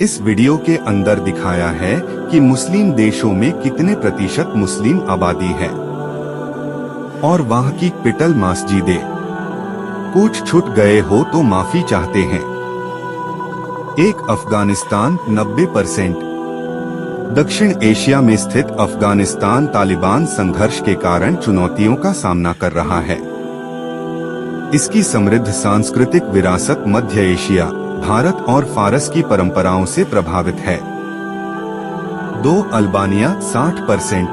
इस वीडियो के अंदर दिखाया है कि मुस्लिम देशों में कितने प्रतिशत मुस्लिम आबादी है और वहाँ की पिटल मस्जिदें कुछ छूट गए हो तो माफी चाहते हैं। 1 अफगानिस्तान 90%। दक्षिण एशिया में स्थित अफगानिस्तान तालिबान संघर्ष के कारण चुनौतियों का सामना कर रहा है। इसकी समृद्ध सांस्कृतिक विरासत मध्य एशिया, भारत और फारस की परंपराओं से प्रभावित है। 2 अल्बानिया 60%।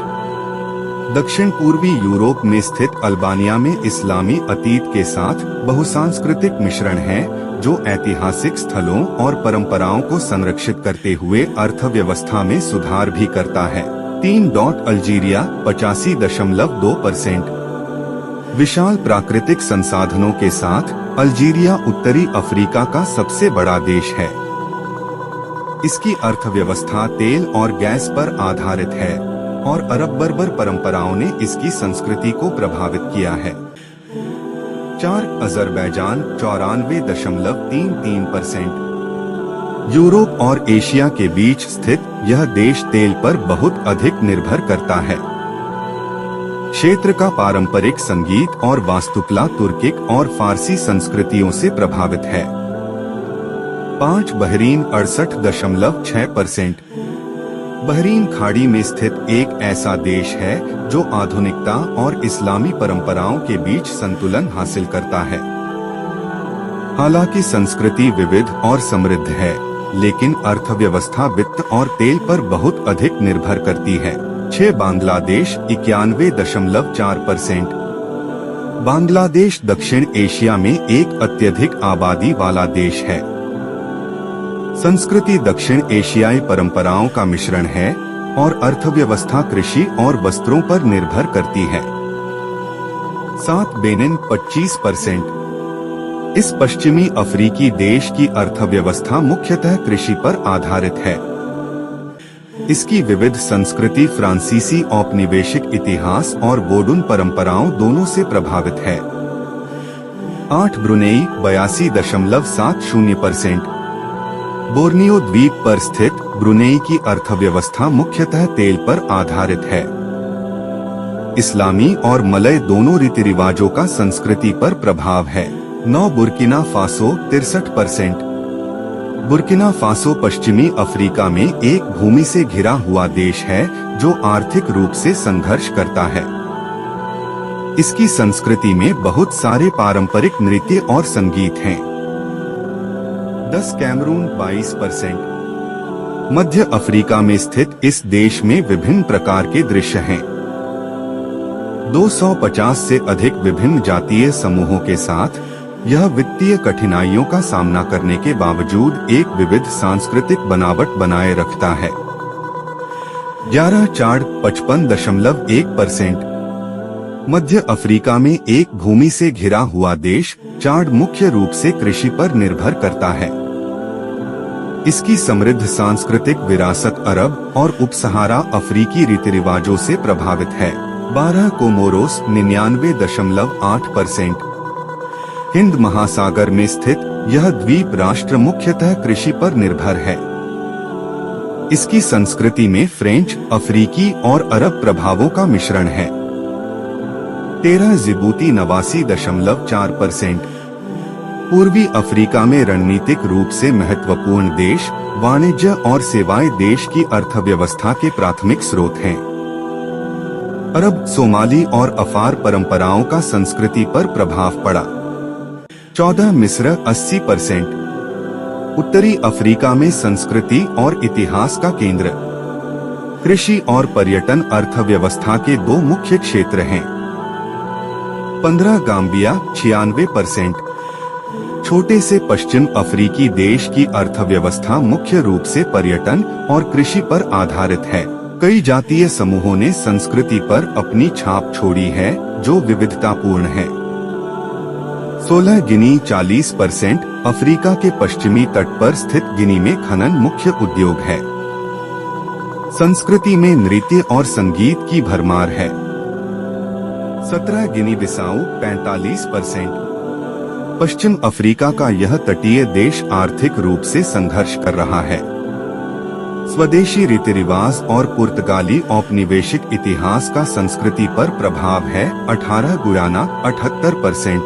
दक्षिण पूर्वी यूरोप में स्थित अल्बानिया में इस्लामी अतीत के साथ बहुसांस्कृतिक मिश्रण है, जो ऐतिहासिक स्थलों और परंपराओं को संरक्षित करते हुए अर्थव्यवस्था में सुधार भी करता है। 3 अल्जीरिया 85.2%। विशाल प्राकृतिक संसाधनों के साथ अल्जीरिया उत्तरी अफ्रीका का सबसे बड़ा देश है। इसकी अर्थव्यवस्था तेल और गैस पर आधारित है और अरब बर्बर परंपराओं ने इसकी संस्कृति को प्रभावित किया है। 4 अजरबैजान 94.33%। यूरोप और एशिया के बीच स्थित यह देश तेल पर बहुत अधिक निर्भर करता है। क्षेत्र का पारंपरिक संगीत और वास्तुकला तुर्किक और फारसी संस्कृतियों से प्रभावित है। 5 बहरीन 68.6%। बहरीन खाड़ी में स्थित एक ऐसा देश है जो आधुनिकता और इस्लामी परंपराओं के बीच संतुलन हासिल करता है। हालांकि संस्कृति विविध और समृद्ध है, लेकिन अर्थव्यवस्था वित्त और तेल पर बहुत अधिक निर्भर करती है। 6 बांग्लादेश 91.4%। बांग्लादेश दक्षिण एशिया में एक अत्यधिक आबादी वाला देश है। संस्कृति दक्षिण एशियाई परंपराओं का मिश्रण है और अर्थव्यवस्था कृषि और वस्त्रों पर निर्भर करती है। 7 बेनिन 25%। इस पश्चिमी अफ्रीकी देश की अर्थव्यवस्था मुख्यतः कृषि पर आधारित है। इसकी विविध संस्कृति फ्रांसीसी औपनिवेशिक इतिहास और वोडुन परंपराओं दोनों से प्रभावित है। 8 ब्रुनेई 82.70%। बोर्नियो द्वीप पर स्थित ब्रुनेई की अर्थव्यवस्था मुख्यतः तेल पर आधारित है। इस्लामी और मलय दोनों रीति रिवाजों का संस्कृति पर प्रभाव है। 9 बुर्किना फासो 63%। बुर्किना फासो पश्चिमी अफ्रीका में एक भूमि से घिरा हुआ देश है जो आर्थिक रूप से संघर्ष करता है। इसकी संस्कृति में बहुत सारे पारंपरिक नृत्य और संगीत हैं। 10 कैमरून 22%। मध्य अफ्रीका में स्थित इस देश में विभिन्न प्रकार के दृश्य हैं। 250 से अधिक विभिन्न जातीय समूहों के साथ यह वित्तीय कठिनाइयों का सामना करने के बावजूद एक विविध सांस्कृतिक बनावट बनाए रखता है। 11 चाड 55.1%। मध्य अफ्रीका में एक भूमि से घिरा हुआ देश चाड मुख्य रूप से कृषि पर निर्भर करता है। इसकी समृद्ध सांस्कृतिक विरासत अरब और उपसहारा अफ्रीकी रीति रिवाजों से प्रभावित है। 12 कोमोरोस 99.8%। हिंद महासागर में स्थित यह द्वीप राष्ट्र मुख्यतः कृषि पर निर्भर है। इसकी संस्कृति में फ्रेंच, अफ्रीकी और अरब प्रभावों का मिश्रण है। 13 जिबूती 89.4%। पूर्वी अफ्रीका में रणनीतिक रूप से महत्वपूर्ण देश, वाणिज्य और सेवाएं देश की अर्थव्यवस्था के प्राथमिक स्रोत हैं। अरब, सोमाली और अफार परंपराओं का संस्कृति पर प्रभाव पड़ा। 14 मिस्र 80%। उत्तरी अफ्रीका में संस्कृति और इतिहास का केंद्र। कृषि और पर्यटन अर्थव्यवस्था के 2 मुख्य क्षेत्र हैं। 15 गाम्बिया 96%। छोटे से पश्चिम अफ्रीकी देश की अर्थव्यवस्था मुख्य रूप से पर्यटन और कृषि पर आधारित है। कई जातीय समूहों ने संस्कृति पर अपनी छाप छोड़ी है जो विविधतापूर्ण है। 16 गिनी 40%। अफ्रीका के पश्चिमी तट पर स्थित गिनी में खनन मुख्य उद्योग है। संस्कृति में नृत्य और संगीत की भरमार है। 17 गिनी बिसाऊ 45%। पश्चिम अफ्रीका का यह तटीय देश आर्थिक रूप से संघर्ष कर रहा है। स्वदेशी रीति रिवाज और पुर्तगाली औपनिवेशिक इतिहास का संस्कृति पर प्रभाव है 18 गुयाना 78%।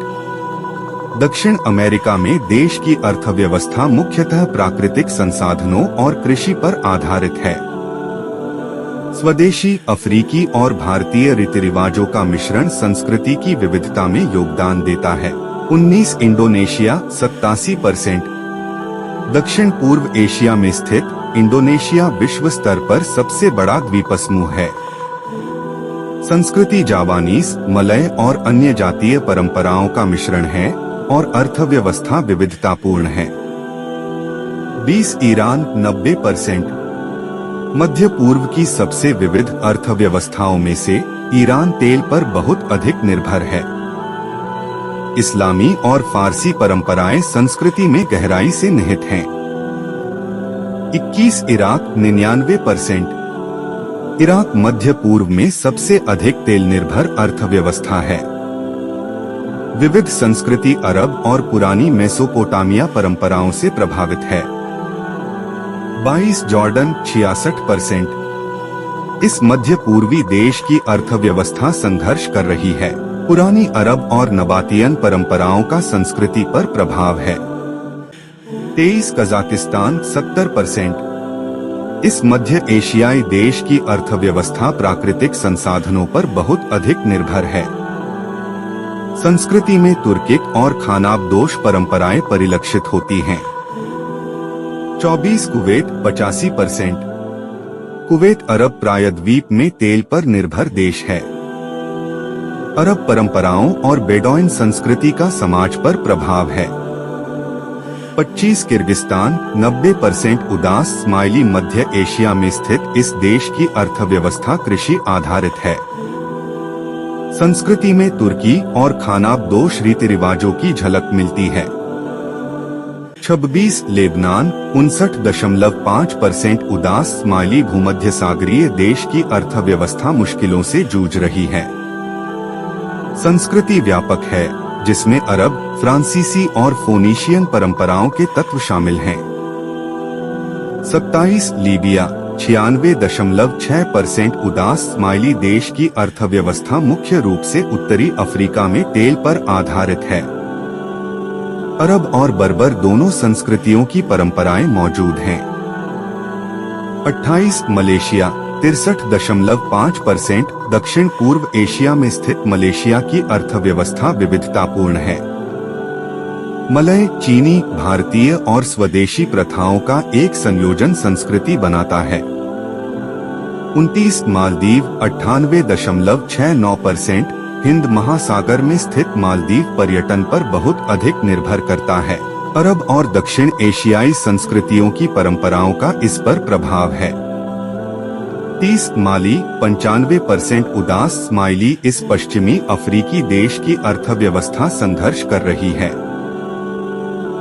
दक्षिण अमेरिका में देश की अर्थव्यवस्था मुख्यतः प्राकृतिक संसाधनों और कृषि पर आधारित है। स्वदेशी, अफ्रीकी और भारतीय रीति रिवाजों का मिश्रण संस्कृति की विविधता में योगदान देता है। 19 इंडोनेशिया 87%। दक्षिण पूर्व एशिया में स्थित इंडोनेशिया विश्व स्तर पर सबसे बड़ा द्वीप समूह है। संस्कृति जावानीज, मलय और अन्य जातीय परंपराओं का मिश्रण है और अर्थव्यवस्था विविधतापूर्ण है। 20 ईरान 90%। मध्य पूर्व की सबसे विविध अर्थव्यवस्थाओं में से ईरान तेल पर बहुत अधिक निर्भर है। इस्लामी और फारसी परंपराएं संस्कृति में गहराई से निहित हैं। 21 इराक 99%। इराक मध्य पूर्व में सबसे अधिक तेल निर्भर अर्थव्यवस्था है। विविध संस्कृति अरब और पुरानी मेसोपोटामिया परंपराओं से प्रभावित है। 22 जॉर्डन 66%। इस मध्य पूर्वी देश की अर्थव्यवस्था संघर्ष कर रही है। पुरानी अरब और नबातियन परंपराओं का संस्कृति पर प्रभाव है। 23 कजाकिस्तान 70%। इस मध्य एशियाई देश की अर्थव्यवस्था प्राकृतिक संसाधनों पर बहुत अधिक निर्भर है। संस्कृति में तुर्किक और खानाबदोश परंपराएं परिलक्षित होती हैं। 24 कुवैत 85%। कुवैत अरब प्रायद्वीप में तेल पर निर्भर देश है। अरब परंपराओं और बेडौइन संस्कृति का समाज पर प्रभाव है। 25 किर्गिस्तान 90%। उदास स्माइली मध्य एशिया में स्थित इस देश की अर्थव्यवस्था कृषि आधारित है। संस्कृति में तुर्की और खानाबदोश रीति रिवाजों की झलक मिलती है। 26 लेबनान 59.5%। उदास स्माइली भूमध्य सागरीय देश की अर्थव्यवस्था मुश्किलों से जूझ रही है। संस्कृति व्यापक है जिसमें अरब, फ्रांसीसी और फोनीशियन परंपराओं के तत्व शामिल हैं। 27 लीबिया 96.6%। उदास स्माइली देश की अर्थव्यवस्था मुख्य रूप से उत्तरी अफ्रीका में तेल पर आधारित है। अरब और बर्बर दोनों संस्कृतियों की परंपराएं मौजूद हैं। 28 मलेशिया 63.5%। दक्षिण पूर्व एशिया में स्थित मलेशिया की अर्थव्यवस्था विविधतापूर्ण है। मलय, चीनी, भारतीय और स्वदेशी प्रथाओं का एक संयोजन संस्कृति बनाता है। 29 मालदीव 98.69%। हिंद महासागर में स्थित मालदीव पर्यटन पर बहुत अधिक निर्भर करता है। अरब और दक्षिण एशियाई संस्कृतियों की परंपराओं का इस पर प्रभाव है। 30 माली 95%। उदास स्माइली इस पश्चिमी अफ्रीकी देश की अर्थव्यवस्था संघर्ष कर रही है।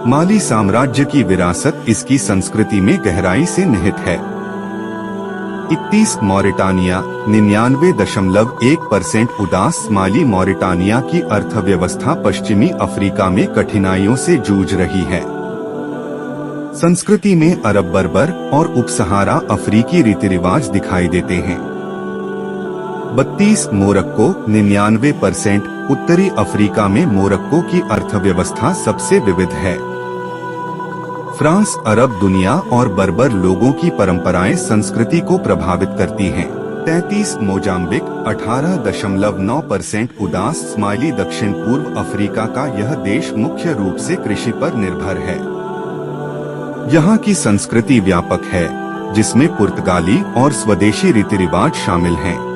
माली साम्राज्य की विरासत इसकी संस्कृति में गहराई से निहित है। 31 मॉरिटानिया 99.1%। उदास माली मॉरिटानिया की अर्थव्यवस्था पश्चिमी अफ्रीका में कठिनाइयों से जूझ रही है। संस्कृति में अरब, बर्बर और उपसहारा अफ्रीकी रीति रिवाज दिखाई देते हैं। 32 मोरक्को 99%। उत्तरी अफ्रीका में मोरक्को की अर्थव्यवस्था सबसे विविध है। फ्रांस, अरब दुनिया और बर्बर लोगों की परंपराएं संस्कृति को प्रभावित करती हैं। 33 मोजाम्बिक 18.9%। उदास स्माइली दक्षिण पूर्व अफ्रीका का यह देश मुख्य रूप से कृषि पर निर्भर है। यहाँ की संस्कृति व्यापक है जिसमें पुर्तगाली और स्वदेशी रीति रिवाज शामिल हैं।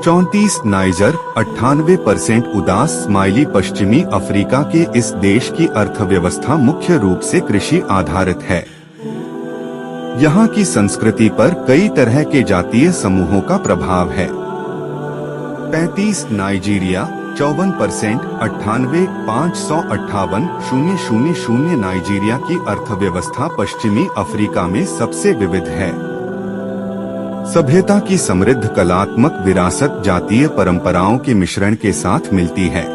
34 नाइजर 98%। उदास स्माइली पश्चिमी अफ्रीका के इस देश की अर्थव्यवस्था मुख्य रूप से कृषि आधारित है। यहाँ की संस्कृति पर कई तरह के जातीय समूहों का प्रभाव है। 35 नाइजीरिया 54%। 98,558,000 नाइजीरिया की अर्थव्यवस्था पश्चिमी अफ्रीका में सबसे विविध है। सभ्यता की समृद्ध कलात्मक विरासत जातीय परंपराओं के मिश्रण के साथ मिलती है।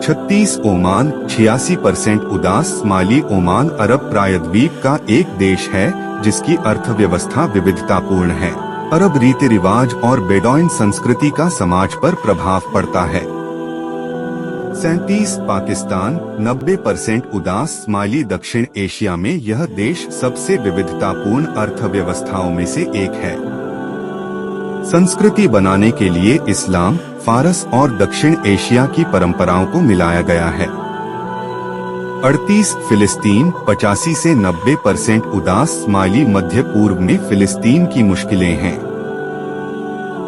36 ओमान 86% उदास स्माइली। ओमान अरब प्रायद्वीप का एक देश है जिसकी अर्थव्यवस्था विविधतापूर्ण है। अरब रीति रिवाज और बेडौइन संस्कृति का समाज पर प्रभाव पड़ता है। 37 पाकिस्तान 90% उदास स्माइली। दक्षिण एशिया में यह देश सबसे विविधतापूर्ण अर्थव्यवस्थाओं में से एक है। संस्कृति बनाने के लिए इस्लाम, फारस और दक्षिण एशिया की परंपराओं को मिलाया गया है। 38 फिलिस्तीन 85 से 90% उदास स्माइली। मध्य पूर्व में फिलिस्तीन की मुश्किलें हैं।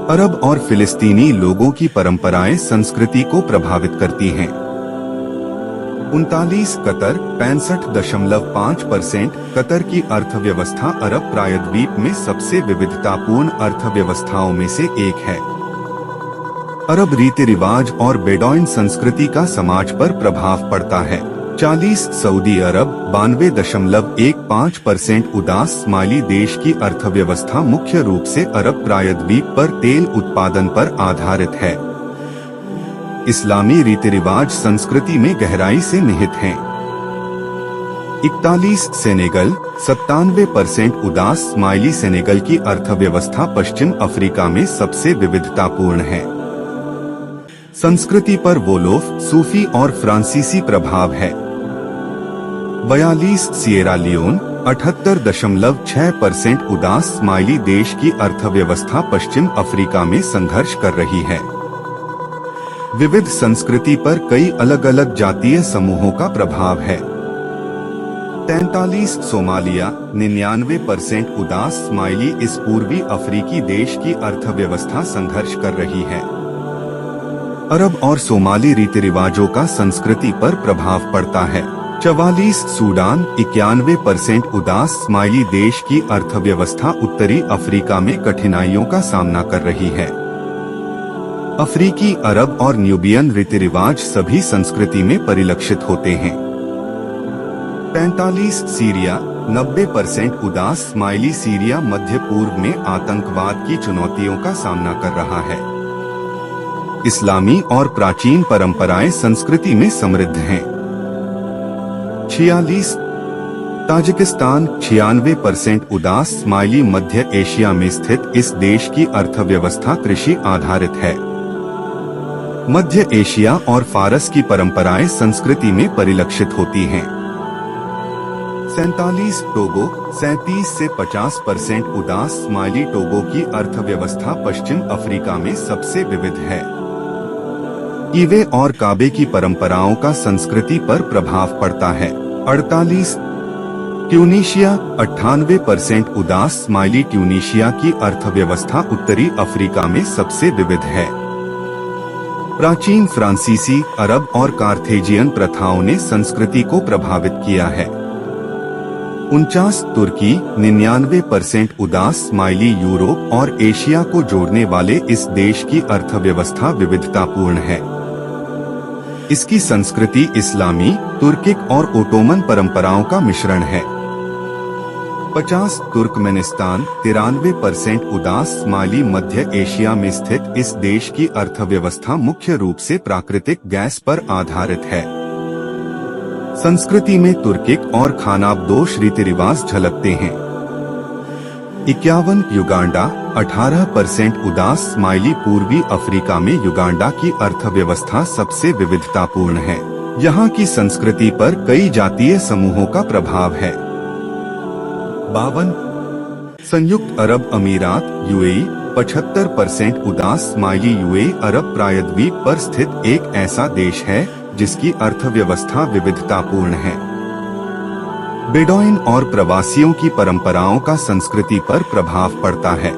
अरब और फिलिस्तीनी लोगों की परंपराएं संस्कृति को प्रभावित करती हैं। 39 कतर 65.5%। कतर की अर्थव्यवस्था अरब प्रायद्वीप में सबसे विविधतापूर्ण अर्थव्यवस्थाओं में से एक है। अरब रीति रिवाज और बेडौइन संस्कृति का समाज पर प्रभाव पड़ता है। 40 सऊदी अरब 92.15% उदास स्माइली। देश की अर्थव्यवस्था मुख्य रूप से अरब प्रायद्वीप पर तेल उत्पादन पर आधारित है। इस्लामी रीति रिवाज संस्कृति में गहराई से निहित हैं। 41 सेनेगल 97% उदास स्माइली। सेनेगल की अर्थव्यवस्था पश्चिम अफ्रीका में सबसे विविधतापूर्ण है। संस्कृति पर वोलोफ, सूफी और फ्रांसीसी प्रभाव है। 42 सिएरा लियोन 78.6% उदास स्माइली। देश की अर्थव्यवस्था पश्चिम अफ्रीका में संघर्ष कर रही है। विविध संस्कृति पर कई अलग अलग जातीय समूहों का प्रभाव है। 43 सोमालिया 99% उदास स्माइली। इस पूर्वी अफ्रीकी देश की अर्थव्यवस्था संघर्ष कर रही है। अरब और सोमाली रीति रिवाजों का संस्कृति पर प्रभाव पड़ता है। 44 सूडान 91% उदास स्माइली। देश की अर्थव्यवस्था उत्तरी अफ्रीका में कठिनाइयों का सामना कर रही है। अफ्रीकी, अरब और न्यूबियन रीति रिवाज सभी संस्कृति में परिलक्षित होते हैं। 45 सीरिया 90% उदास स्माइली। सीरिया मध्य पूर्व में आतंकवाद की चुनौतियों का सामना कर रहा है। इस्लामी और प्राचीन परंपराएं संस्कृति में समृद्ध हैं। 46 ताजिकिस्तान 96% उदास स्माइली। मध्य एशिया में स्थित इस देश की अर्थव्यवस्था कृषि आधारित है। मध्य एशिया और फारस की परंपराएं संस्कृति में परिलक्षित होती हैं। 47 टोगो 37 से 50% उदास स्माइली। टोगो की अर्थव्यवस्था पश्चिम अफ्रीका में सबसे विविध है। ईवे और काबे की परंपराओं का संस्कृति पर प्रभाव पड़ता है। 48 ट्यूनीशिया 98% उदास स्माइली। ट्यूनीशिया की अर्थव्यवस्था उत्तरी अफ्रीका में सबसे विविध है। प्राचीन फ्रांसीसी, अरब और कार्थेजियन प्रथाओं ने संस्कृति को प्रभावित किया है। 49 तुर्की 99% उदास स्माइली। यूरोप और एशिया को जोड़ने वाले इस देश की अर्थव्यवस्था विविधतापूर्ण है। इसकी संस्कृति इस्लामी, तुर्किक और ओटोमन परंपराओं का मिश्रण है। 50 तुर्कमेनिस्तान 93% उदास स्माइली। मध्य एशिया में स्थित इस देश की अर्थव्यवस्था मुख्य रूप से प्राकृतिक गैस पर आधारित है। संस्कृति में तुर्किक और खानाबदोश रीति रिवाज झलकते हैं। 51 युगांडा 18% उदास स्माइली। पूर्वी अफ्रीका में युगांडा की अर्थव्यवस्था सबसे विविधतापूर्ण है। यहाँ की संस्कृति पर कई जातीय समूहों का प्रभाव है। 52 संयुक्त अरब अमीरात यूएई 75% उदास स्माइली। यूएई अरब प्रायद्वीप पर स्थित एक ऐसा देश है जिसकी अर्थव्यवस्था विविधतापूर्ण है। बेडौइन और प्रवासियों की परंपराओं का संस्कृति पर प्रभाव पड़ता है।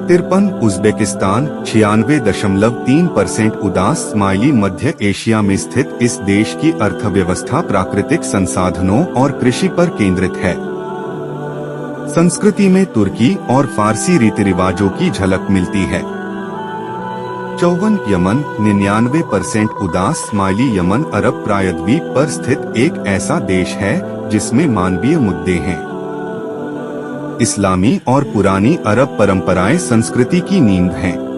53 उज़्बेकिस्तान 96.3% उदास स्माइली। मध्य एशिया में स्थित इस देश की अर्थव्यवस्था प्राकृतिक संसाधनों और कृषि पर केंद्रित है। संस्कृति में तुर्की और फारसी रीति रिवाजों की झलक मिलती है। 54 यमन 99% उदास स्माइली। यमन अरब प्रायद्वीप पर स्थित एक ऐसा देश है जिसमें मानवीय मुद्दे हैं। इस्लामी और पुरानी अरब परंपराएं संस्कृति की नींव हैं।